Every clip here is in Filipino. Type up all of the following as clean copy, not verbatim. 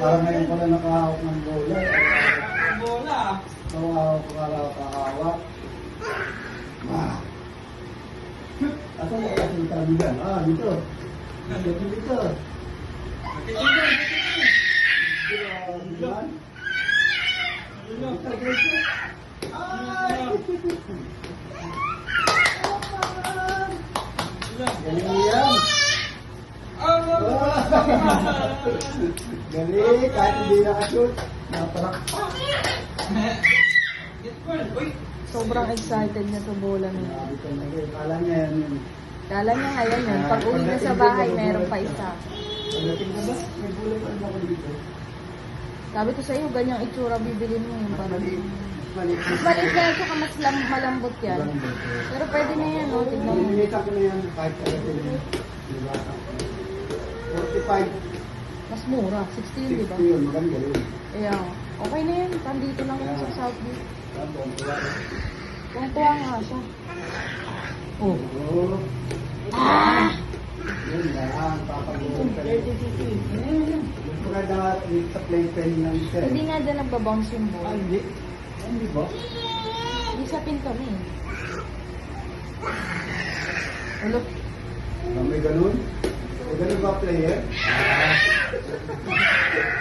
Parang ngayon pala nakahawak ng bola. Ang bola. Nakahawak. Asa mo kasi yung tabigan? Dito. Dito. Galing yan. Galing, kahit hindi nakashoot. Naparak. Sobrang excited na sa bola na yun. Kala niya yan yun. Kala niya ngayon yun. Pag uwi na sa bahay, meron pa isa. Pagdating na ba? May bulay pa rin ako dito. Sabi ko sa iyo, ganyang itsura bibilin mo yung parang. Maliit. Mas maliit na yan, saka mas malambot yan. Pero pwede na yan, no? Tignan mo. Nililita ko na yan kahit pagdating na. Diba? 45. Mas mura, 16, di ba? 60 yun, maganda yun. Kaya, okay na yan. Tandito lang yan sa South Beach. Tuwang-tuwa nga siya. Oh. Oo. Yun lang, papagulong ka lang. Yung pagkada sa playpen ng sir. Hindi nga dyan nagbabounce yung ball. Hindi. Hindi ba? Hindi sa pin kami. Ulo. May ganun? May ganun ba player?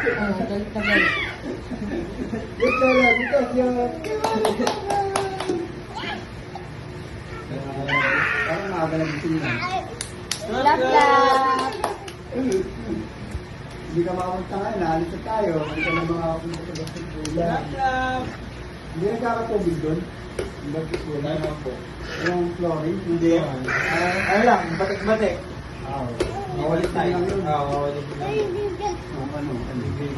Oh, galit na galit. Dito lang, dito siya. Parang maaga na gising na. Lap, lap. Hindi ka makapunta nga, naalis na tayo. Hindi ka na makapunta sa basketball. Hindi nagkakatubig doon. Yung basketball. Ano po? Yung flooring. Hindi. Ano lang, batik-batik. Mawalit na lang yun. Mawalit na lang. Ano?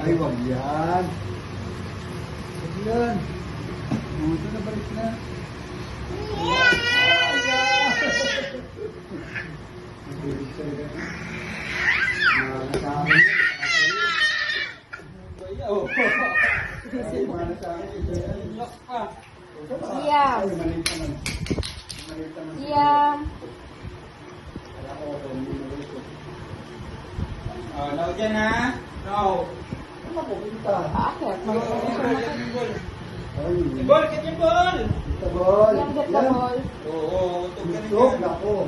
Ay, wag yan. Wag yan. Ito na balik na. Siam. Siam. No dyan ha? No. Bakit? Ball, get yung ball! Siam, get the ball. Oo, tugyan Tok, niya. ako.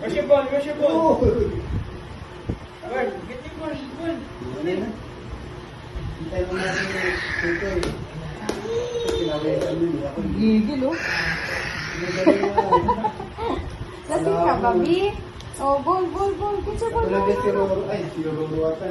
Where's your ball? Where's your ball? Ball, get yung ball, ball. Hintay mo natin yung ito eh. Kinawetan yun. Ako Gigil, oh. Lasing ka ba, B? Oh, ball, ball, ball. Get your ball. Talaga si Roro. Ay, si Roro ata.